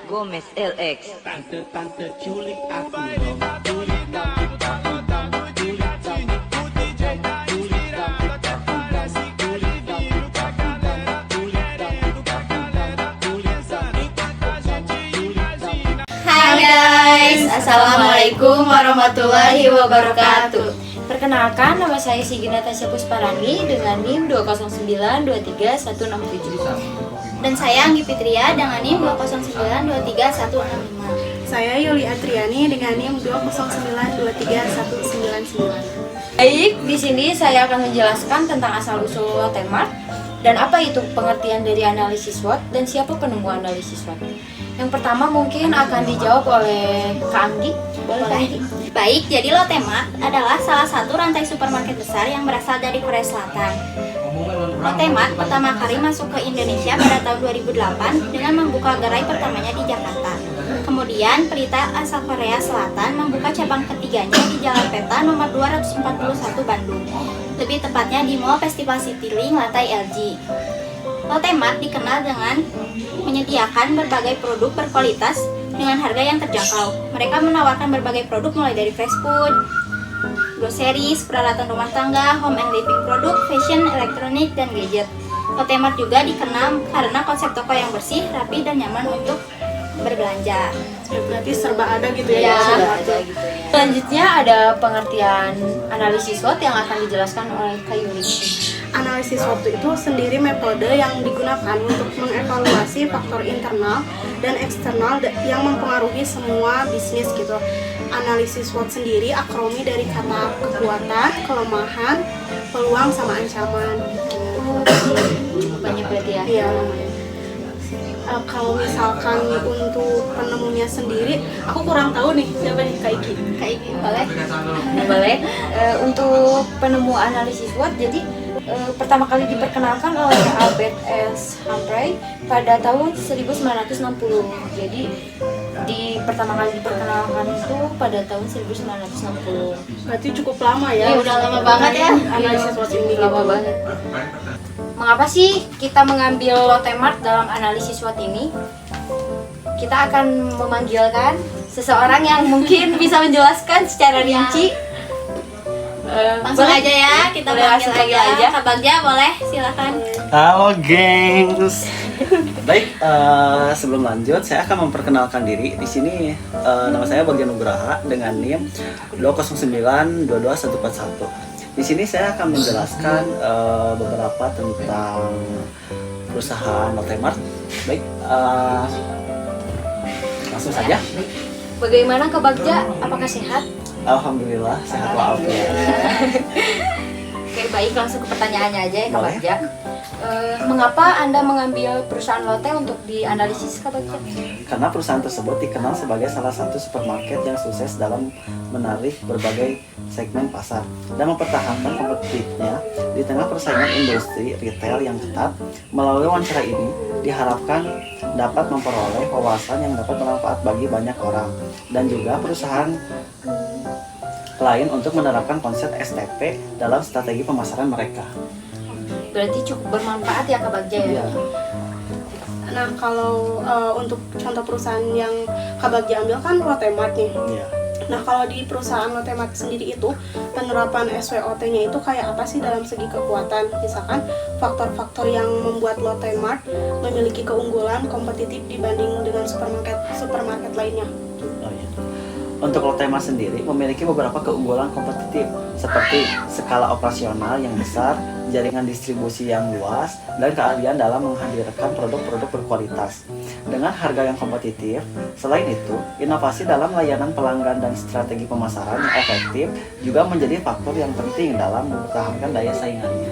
Gomez LX. Tante-tante culik aku dong. Culik dong, aku dong. Culik dong, culik dong. Culik dong, aku dong. Culik dong, aku dong. Culik dong, aku dong. Culik dong. Hai guys, Assalamualaikum warahmatullahi wabarakatuh. Perkenalkan, nama saya Sigi Natasha Pusparani dengan NIM 209231167. Dan saya Anggi Fitria dengan NIM 209231165. Saya Yuli Atriani dengan NIM 209231199. Baik, di sini saya akan menjelaskan tentang asal-usul Lotemart dan apa itu pengertian dari analisis SWOT dan siapa penemu analisis SWOT. Yang pertama mungkin akan dijawab oleh Kak Anggi. Boleh Kak Anggi? Baik, jadi Lotemart adalah salah satu rantai supermarket besar yang berasal dari Korea Selatan. Lotemart pertama kali masuk ke Indonesia pada tahun 2008 dengan membuka gerai pertamanya di Jakarta. Kemudian, Pelita asal Korea Selatan membuka cabang ketiganya di Jalan Peta nomor 241 Bandung. Lebih tepatnya di Mall Festival Citylink lantai LG. Lotemart dikenal dengan menyediakan berbagai produk berkualitas dengan harga yang terjangkau. Mereka menawarkan berbagai produk mulai dari fast food, groceries, peralatan rumah tangga, home and living produk, fashion, elektronik, dan gadget. Lotemart juga dikenal karena konsep toko yang bersih, rapi, dan nyaman untuk berbelanja. Ya, berarti serba ada gitu ya. Ya, Serba ada gitu ya. Selanjutnya ada pengertian analisis SWOT yang akan dijelaskan oleh Kak Yuli. Analisis SWOT itu sendiri metode yang digunakan untuk mengevaluasi faktor internal dan eksternal yang mempengaruhi semua bisnis gitu. Analisis SWOT sendiri akromi dari kata kekuatan, kelemahan, peluang, sama ancaman. Cukup banyak berarti ya. Iya. Kalau misalkan untuk penemunya sendiri, aku kurang tahu nih siapa nih Kak Iki. Kak Iki, boleh? Boleh. Untuk penemu analisis SWOT, jadi pertama kali diperkenalkan oleh Albert S. Humphrey pada tahun 1960. Jadi pertama kali diperkenalkan itu pada tahun 1960. Berarti cukup lama ya. Iya, udah lama banget ya. Analisis SWOT ini. Lama banget. Mengapa sih kita mengambil Lotemart dalam analisis SWOT ini? Kita akan memanggilkan seseorang yang mungkin bisa menjelaskan secara rinci. Langsung Boleh? aja ya, kita Boleh panggil langsung panggil aja. Kak Bagja, boleh? Silakan. Halo gengs. Baik, sebelum lanjut saya akan memperkenalkan diri. Di sini nama saya Bagja Nugraha dengan NIM 209221141. Di sini saya akan menjelaskan beberapa tentang perusahaan Lotemart. Baik, langsung saja. Bagaimana Kak Bagja? Apakah sehat? Alhamdulillah sehat walafiat. Oke, baik, langsung ke pertanyaannya aja ya Kak Boleh. Bagja. Mengapa Anda mengambil perusahaan Lotte untuk dianalisis Kak Bagja? Karena perusahaan tersebut dikenal sebagai salah satu supermarket yang sukses dalam menarik berbagai segmen pasar dan mempertahankan kompetitifnya di tengah persaingan industri retail yang ketat. Melalui wawancara ini diharapkan dapat memperoleh wawasan yang dapat bermanfaat bagi banyak orang dan juga perusahaan lain untuk menerapkan konsep STP dalam strategi pemasaran mereka. Berarti cukup bermanfaat ya Kak Bagja ya? Iya. Nah, kalau untuk contoh perusahaan yang Kak Bagja ambil kan Lotemart nih. Iya. Nah, kalau di perusahaan Lotemart sendiri itu penerapan SWOT-nya itu kayak apa sih dalam segi kekuatan? Misalkan faktor-faktor yang membuat Lotemart memiliki keunggulan kompetitif dibanding dengan supermarket lainnya. Oh, iya. Untuk Lotemart sendiri memiliki beberapa keunggulan kompetitif seperti skala operasional yang besar, jaringan distribusi yang luas, dan keahlian dalam menghadirkan produk-produk berkualitas dengan harga yang kompetitif. Selain itu, inovasi dalam layanan pelanggan dan strategi pemasaran yang efektif juga menjadi faktor yang penting dalam mempertahankan daya saingannya.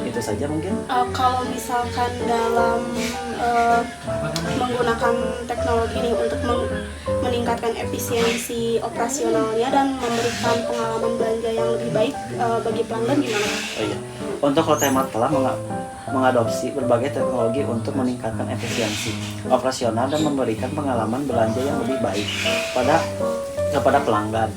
Itu saja mungkin. Kalau misalkan dalam menggunakan teknologi ini untuk meningkatkan efisiensi operasionalnya dan memberikan pengalaman belanja yang lebih baik bagi pelanggan gimana? Oh iya. Untuk Lotemart telah mengadopsi berbagai teknologi untuk meningkatkan efisiensi operasional dan memberikan pengalaman belanja yang lebih baik kepada pelanggan.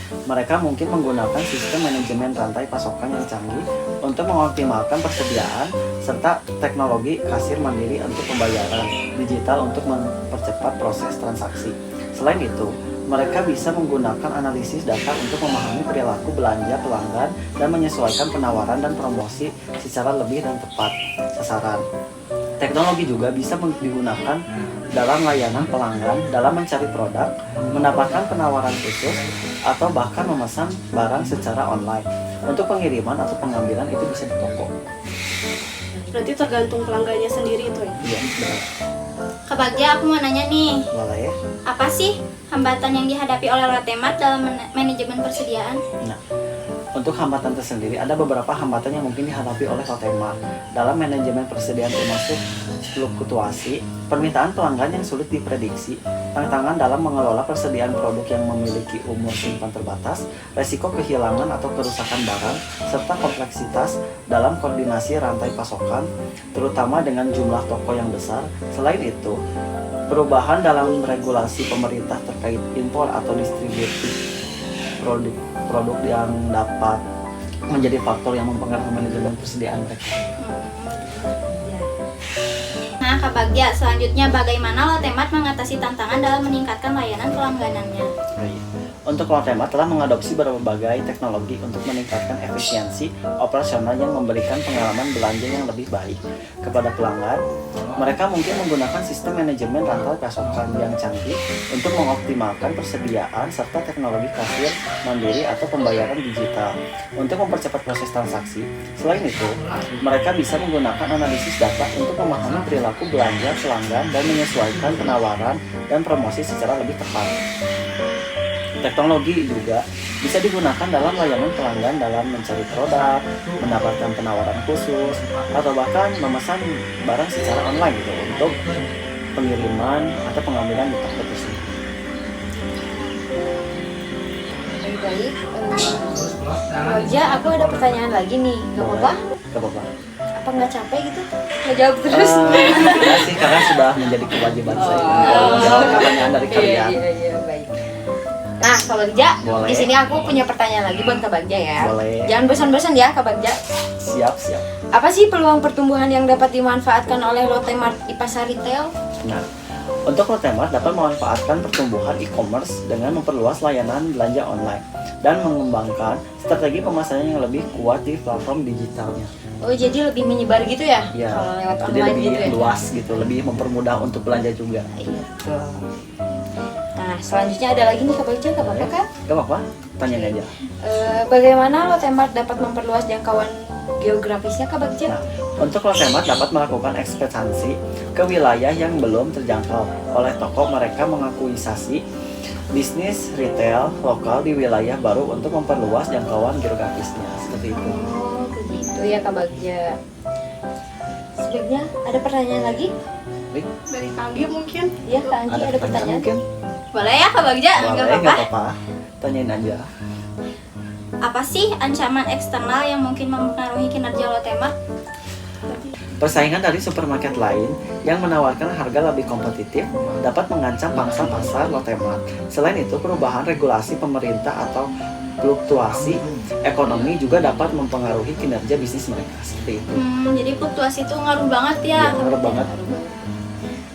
Mereka mungkin menggunakan sistem manajemen rantai pasokan yang canggih untuk mengoptimalkan persediaan serta teknologi kasir mandiri untuk pembayaran digital untuk mempercepat proses transaksi. Selain itu, mereka bisa menggunakan analisis data untuk memahami perilaku belanja pelanggan dan menyesuaikan penawaran dan promosi secara lebih dan tepat sasaran. Teknologi juga bisa digunakan dalam layanan pelanggan dalam mencari produk, mendapatkan penawaran khusus, atau bahkan memesan barang secara online. Untuk pengiriman atau pengambilan itu bisa di toko. Berarti tergantung pelanggannya sendiri itu ya? Iya, benar. Kak Bagja, aku mau nanya nih, Boleh. apa sih hambatan yang dihadapi oleh Lotemat dalam manajemen persediaan? Nah, untuk hambatan tersendiri ada beberapa hambatan yang mungkin dihadapi oleh Lotemat dalam manajemen persediaan, termasuk fluktuasi, permintaan pelanggan yang sulit diprediksi, tantangan dalam mengelola persediaan produk yang memiliki umur simpan terbatas, resiko kehilangan atau kerusakan barang, serta kompleksitas dalam koordinasi rantai pasokan, terutama dengan jumlah toko yang besar. Selain itu, perubahan dalam regulasi pemerintah terkait impor atau distribusi produk yang dapat menjadi faktor yang mempengaruhi manajemen persediaan mereka. Nah, Kak Bagja, selanjutnya bagaimana Lotemat mengatasi tantangan dalam meningkatkan layanan pelangganannya? Untuk Lotemat telah mengadopsi berbagai teknologi untuk meningkatkan efisiensi operasional yang memberikan pengalaman belanja yang lebih baik kepada pelanggan. Mereka mungkin menggunakan sistem manajemen rantai pasokan yang canggih untuk mengoptimalkan persediaan serta teknologi kasir mandiri atau pembayaran digital untuk mempercepat proses transaksi. Selain itu, mereka bisa menggunakan analisis data untuk memahami perilaku belanja pelanggan dan menyesuaikan penawaran dan promosi secara lebih tepat. Teknologi juga bisa digunakan dalam layanan pelanggan dalam mencari produk, mendapatkan penawaran khusus, atau bahkan memesan barang secara online gitu untuk pengiriman atau pengambilan di toko tersebut. Baik, Bagja, aku ada pertanyaan lagi nih, nggak apa-apa? Gak apa-apa. Apa nggak capek gitu? Nggak jawab terus? Tidak sih, karena sudah menjadi kewajiban saya menjawab pertanyaan dari kalian. Iya, baik. Nah, Kak Bagja, Boleh. di sini aku punya pertanyaan lagi buat Kak Bagja ya. Boleh. Jangan bosan-bosan ya, Kak Bagja. Siap. Apa sih peluang pertumbuhan yang dapat dimanfaatkan oleh Lotemart di pasar retail? Nah, untuk Lotemat dapat memanfaatkan pertumbuhan e-commerce dengan memperluas layanan belanja online dan mengembangkan strategi pemasaran yang lebih kuat di platform digitalnya. Oh, jadi lebih menyebar gitu ya? Ya, Kalau lewat jadi online lebih gitu ya? luas gitu, lebih mempermudah untuk belanja juga. Iya. Nah, selanjutnya ada lagi nih Kak Bagja, Kak Bagja kan? Gak apa-apa, tanyain aja. Bagaimana Lotemart dapat memperluas jangkauan geografisnya Kak Bagja? Nah, untuk Lotemat dapat melakukan ekspansi ke wilayah yang belum terjangkau oleh toko. Mereka mengakuisasi bisnis retail lokal di wilayah baru untuk memperluas jangkauan geografisnya, seperti itu. Oh, begitu ya Kak Bagja. Sebaiknya ada pertanyaan lagi? Baik, Dari Kagi mungkin? Iya, Kak Anggi ada pertanyaan. mungkin? Boleh ya Kak Bagja? Nggak Boleh, apa-apa. nggak apa-apa. Tanyain aja. Apa sih ancaman eksternal yang mungkin mempengaruhi kinerja Lotemat? Persaingan dari supermarket lain yang menawarkan harga lebih kompetitif dapat mengancam pangsa pasar Lotemat. Selain itu, perubahan regulasi pemerintah atau fluktuasi ekonomi juga dapat mempengaruhi kinerja bisnis mereka, seperti itu. Jadi fluktuasi itu ngaruh banget ya. Iya, ngaruh banget.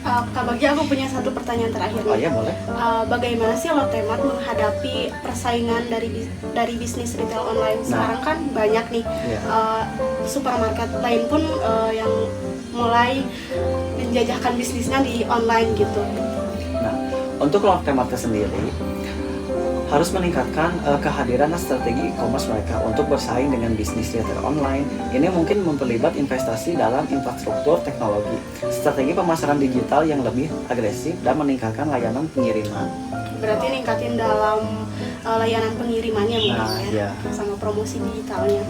Kak Bagja, aku punya satu pertanyaan terakhir Oh nih. iya, boleh. Bagaimana sih Lotemat menghadapi persaingan dari bisnis retail online? Sekarang kan banyak nih Iya. supermarket lain pun yang mulai menjajahkan bisnisnya di online gitu. Nah, untuk Lotemat sendiri harus meningkatkan kehadiran dan strategi e-commerce mereka untuk bersaing dengan bisnis retail online. Ini mungkin memperlibat investasi dalam infrastruktur teknologi, strategi pemasaran digital yang lebih agresif, dan meningkatkan layanan pengiriman. Berarti ningkatin dalam layanan pengirimannya mungkin Nah, iya. sama promosi digitalnya.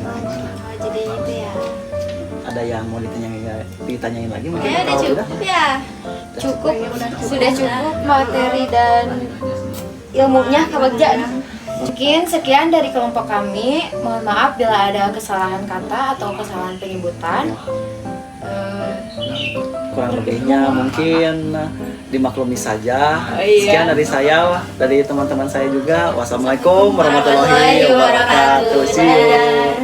Jadi itu ya. Ada yang mau ditanyain lagi mungkin? Kayaknya udah Kalau cukup ya. Cukup, Kayaknya udah cukup. sudah cukup materi dan ilmunya Kak Bagja. Mungkin sekian dari kelompok kami. Mohon maaf bila ada kesalahan kata atau kesalahan penyebutan. Kurang lebihnya mungkin dimaklumi saja. Iya. Sekian dari saya, dari teman-teman saya juga. Wassalamualaikum warahmatullahi wabarakatuh. See you.